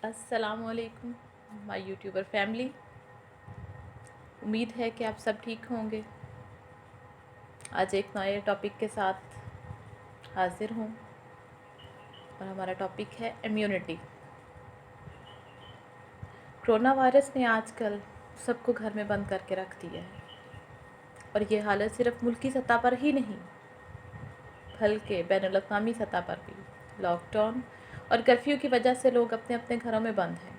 अस्सलाम वालेकुम my YouTuber family. उम्मीद है कि आप सब ठीक होंगे। आज एक नए टॉपिक के साथ हाजिर हूँ और हमारा टॉपिक है इम्यूनिटी। कोरोना वायरस ने आजकल सबको घर में बंद करके रख दिया है और ये हालत सिर्फ मुल्की सतह पर ही नहीं बल्कि बैनुल-अक़वामी सतह पर भी लॉकडाउन और कर्फ्यू की वजह से लोग अपने अपने घरों में बंद हैं।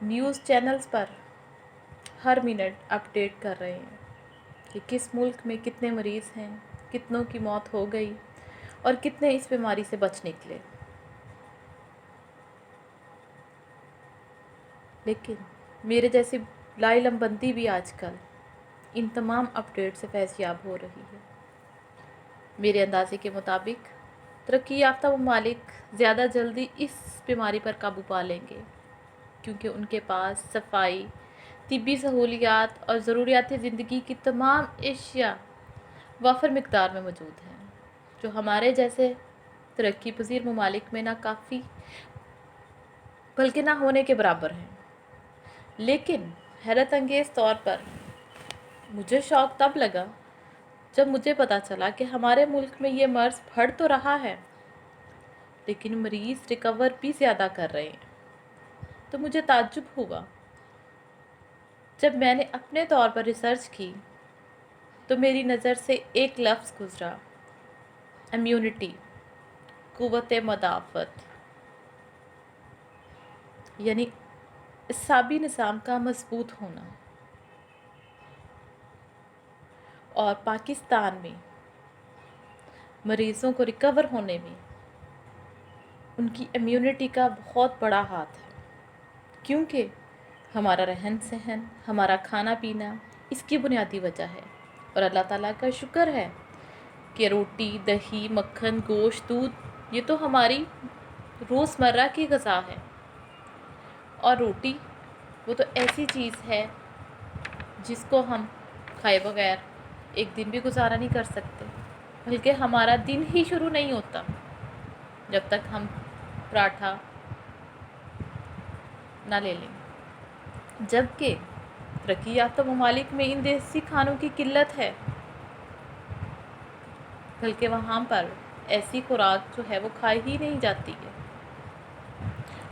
न्यूज़ चैनल्स पर हर मिनट अपडेट कर रहे हैं कि किस मुल्क में कितने मरीज़ हैं, कितनों की मौत हो गई और कितने इस बीमारी से बच निकले। लेकिन मेरे जैसी लाइलम बंदी भी आजकल इन तमाम अपडेट से फैज़याब हो रही है। मेरे अंदाज़े के मुताबिक तरक्की याफ्ता ममालिक ज़्यादा जल्दी इस बीमारी पर काबू पा लेंगे क्योंकि उनके पास सफाई, तिब्बी सहूलियात और ज़रूरियात ज़िंदगी की तमाम अशिया वाफर मिकदार में मौजूद हैं, जो हमारे जैसे तरक्की पज़ीर ममालिक में ना काफ़ी बल्कि ना होने के बराबर हैं। लेकिन हैरत अंगेज़ तौर पर मुझे शौक़ तब लगा जब मुझे पता चला कि हमारे मुल्क में ये मर्ज़ बढ़ तो रहा है लेकिन मरीज़ रिकवर भी ज़्यादा कर रहे हैं। तो मुझे ताज्जुब हुआ जब मैंने अपने तौर पर रिसर्च की तो मेरी नज़र से एक लफ्ज़ गुज़रा, इम्यूनिटी, क़ुव्वत मदाफ़त, यानी असाबी निज़ाम का मज़बूत होना। और पाकिस्तान में मरीज़ों को रिकवर होने में उनकी इम्यूनिटी का बहुत बड़ा हाथ है, क्योंकि हमारा रहन सहन, हमारा खाना पीना इसकी बुनियादी वजह है। और अल्लाह ताला का शुक्र है कि रोटी, दही, मक्खन, गोश्त, दूध ये तो हमारी रोज़मर्रा की ग़िज़ा है। और रोटी वो तो ऐसी चीज़ है जिसको हम खाए बगैर एक दिन भी गुजारा नहीं कर सकते, बल्कि हमारा दिन ही शुरू नहीं होता जब तक हम पराठा ना ले लें। जबकि तरक्की याफ्ता ममालिक में इन देसी खानों की किल्लत है, बल्कि वहाँ पर ऐसी खुराक जो है वो खाई ही नहीं जाती है।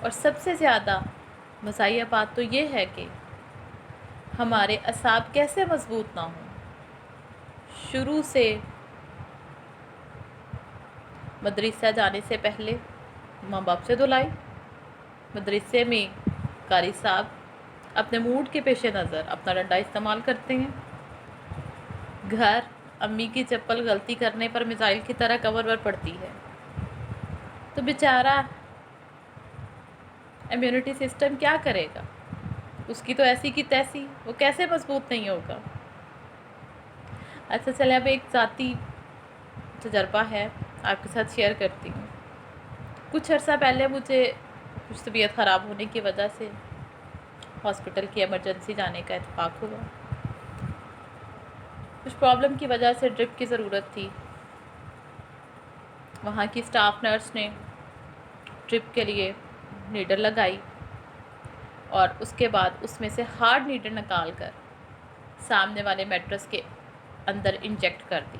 और सबसे ज़्यादा मज़ाहिया बात तो ये है कि हमारे असाब कैसे मज़बूत ना हों। शुरू से मदरसा जाने से पहले माँ बाप से धुलाई, मदरसे में कारी साहब अपने मूड के पेश नज़र अपना डंडा इस्तेमाल करते हैं। घर अम्मी की चप्पल गलती करने पर मिसाइल की तरह कमर पर पड़ती है। तो बेचारा इम्यूनिटी सिस्टम क्या करेगा, उसकी तो ऐसी की तैसी, वो कैसे मजबूत नहीं होगा। अच्छा चले, अब एक ज़ाती तजर्बा है आपके साथ शेयर करती हूँ। कुछ अर्सा पहले मुझे कुछ तबीयत ख़राब होने की वजह से हॉस्पिटल की इमरजेंसी जाने का इत्तेफाक हुआ। कुछ प्रॉब्लम की वजह से ड्रिप की ज़रूरत थी। वहाँ की स्टाफ नर्स ने ड्रिप के लिए नीडल लगाई और उसके बाद उसमें से हार्ड नीडल निकाल कर सामने वाले मैट्रेस के अंदर इंजेक्ट कर दी।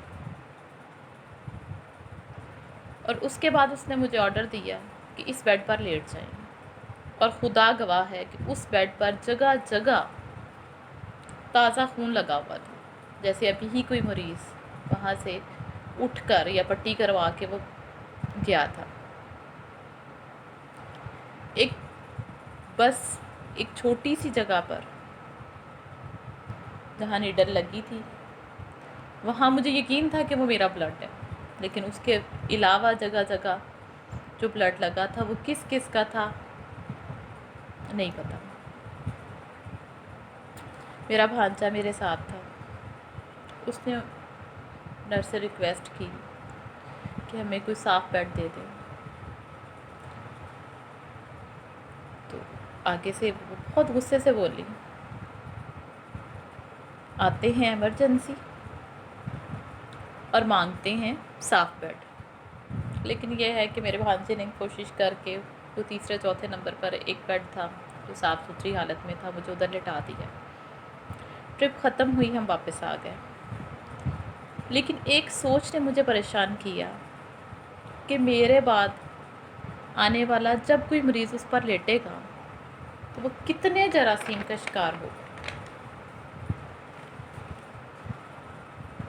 और उसके बाद उसने मुझे ऑर्डर दिया कि इस बेड पर लेट जाएं। और खुदा गवाह है कि उस बेड पर जगह जगह ताज़ा खून लगा हुआ था, जैसे अभी ही कोई मरीज़ वहाँ से उठकर या पट्टी करवा के वो गया था। एक छोटी सी जगह पर जहाँ नीडल लगी थी वहाँ मुझे यकीन था कि वो मेरा ब्लड है, लेकिन उसके अलावा जगह जगह जो ब्लड लगा था वो किस किस का था नहीं पता। मेरा भांजा मेरे साथ था। उसने नर्स से रिक्वेस्ट की कि हमें कोई साफ़ बेड दे दें। तो आगे से वो बहुत गुस्से से बोली, आते हैं इमरजेंसी और मांगते हैं साफ़ बेड। लेकिन यह है कि मेरे भांजे ने कोशिश करके जो तीसरे चौथे नंबर पर एक बेड था जो साफ़ सुथरी हालत में था, मुझे उधर लिटा दिया। ट्रिप ख़त्म हुई, हम वापस आ गए। लेकिन एक सोच ने मुझे परेशान किया कि मेरे बाद आने वाला जब कोई मरीज़ उस पर लेटेगा तो वो कितने जरासीम का शिकार होगा।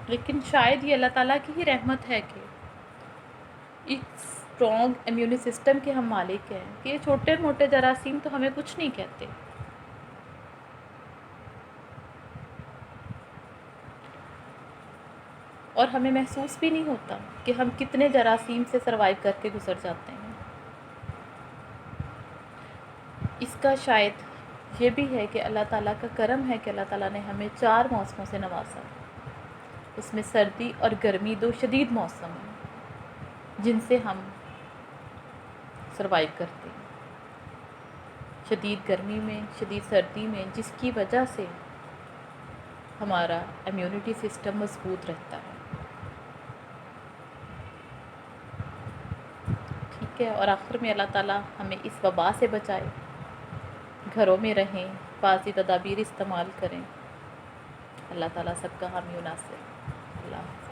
लेकिन शायद ये अल्लाह ताला की ही रहमत है कि इस स्ट्रॉन्ग इम्यून सिस्टम के हम मालिक हैं कि ये छोटे मोटे जरासीम तो हमें कुछ नहीं कहते। और हमें महसूस भी नहीं होता कि हम कितने जरासीम से सर्वाइव करके गुजर जाते हैं। इसका शायद ये भी है कि अल्लाह ताला का करम है कि अल्लाह ताला ने हमें 4 मौसमों से नवाजा। उसमें सर्दी और गर्मी 2 शदीद मौसम हैं जिनसे हम सर्वाइव करते हैं। शदीद गर्मी में, शदीद सर्दी में, जिसकी वजह से हमारा इम्यूनिटी सिस्टम मजबूत रहता है। ठीक है, और आखिर में अल्लाह ताला हमें इस वबा से बचाए। घरों में रहें, हिफाज़ती तदाबीर इस्तेमाल करें। अल्लाह ताला सबका हामी नासिर। अल्लाह।